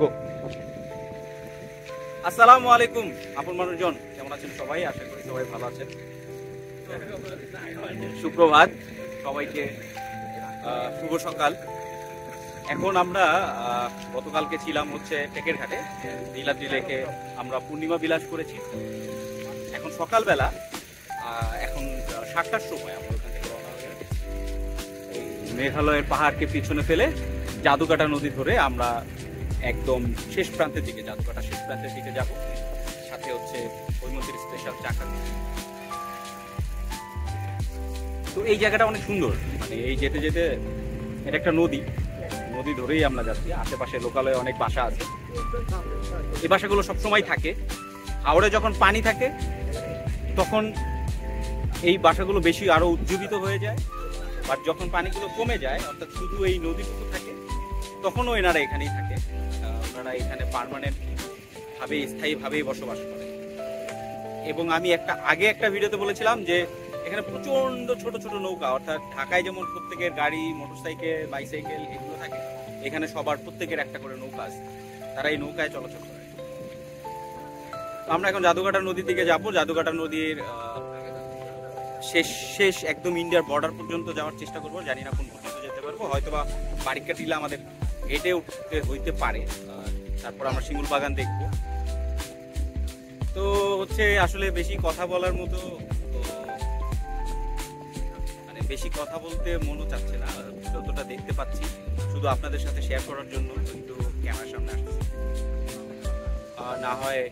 গো। আসসালামু আলাইকুম আপন মানুষজন, কেমন আছেন সবাই? আশা করি সবাই ভালো আছেন। সুপ্রভাত সবাইকে, শুভ সকাল। এখন আমরা গতকালকে ছিলাম হচ্ছে টেকের ঘাটে, নীলাদ্রি লেকে আমরা পূর্ণিমা বিলাস করেছি। এখন সকালবেলা, এখন 7টার সময় আমরা ওখান থেকে রওনা হয়ে মেঘালয়ের পাহাড়কে পিছনে ফেলে জাদুকাটা নদী ধরে আমরা একদম শেষ প্রান্তের দিকে, জাদুকাটা শেষ প্রান্তের দিকে যাব। সাথে হচ্ছে হৈমন্তীর স্পেশাল চাকা। তো এই জায়গাটা অনেক সুন্দর, মানে এই যেতে যেতে এটা একটা নদী ধরেই আমরা যাচ্ছি। আশেপাশে লোকালয়ে অনেক বাসা আছে, এই বাসাগুলো সবসময় থাকে। হাওড়ে যখন পানি থাকে তখন এই বাসাগুলো বেশি আরো উজ্জীবিত হয়ে যায়, আর যখন পানিগুলো কমে যায়, অর্থাৎ শুধু এই নদীটুকু থাকে, তখনও এনারা এখানেই থাকে। ওনারা এখানে পার্মানেন্ট ভাবে, স্থায়ীভাবেই বসবাস করে। এবং আমি আগে একটা ভিডিওতে বলেছিলাম যে এখানে প্রচন্ড ছোট ছোট নৌকা, অর্থাৎ ঢাকায় যেমন প্রত্যেকের গাড়ি, মোটরসাইকেল, বাইসাইকেল এগুলো থাকে, এখানে সবার প্রত্যেকের একটা করে নৌকা আছে, তারা এই নৌকায় চলাচল করে। আমরা এখন জাদুকাটা নদীর দিকে যাব। জাদুকাটা নদীর শেষ একদম ইন্ডিয়ার বর্ডার পর্যন্ত যাওয়ার চেষ্টা করবো। জানি না কোন পর্যন্ত যেতে পারবো, হয়তোবা বারিকা টিলা আমাদের হেঁটে উঠতে হইতে পারে। তারপর আমরা শিমুল বাগান দেখবো। তো হচ্ছে আসলে বেশি কথা বলার মতো, মানে বেশি কথা বলতে মনও চাচ্ছে না, যতটা দেখতে পাচ্ছি শুধু আপনাদের সাথে শেয়ার করার জন্য কিন্তু ক্যামেরার সামনে আসছে। না হয়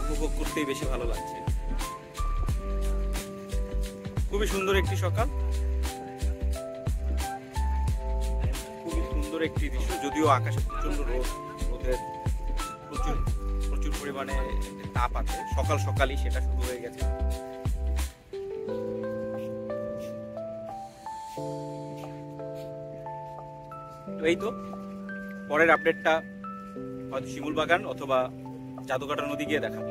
উপভোগ করতেই বেশি ভালো লাগছে। খুবই সুন্দর একটি সকাল, খুবই সুন্দর একটি দৃশ্য। যদিও আকাশে প্রচন্ড রোদের প্রচুর পরিমাণে তাপ আছে, সকালই সেটা শুরু হয়ে গেছে। তো এই তো পরের আপডেটটা হয়তো শিমুল বাগান অথবা জাদুকাটা নদী গিয়ে দেখাবো।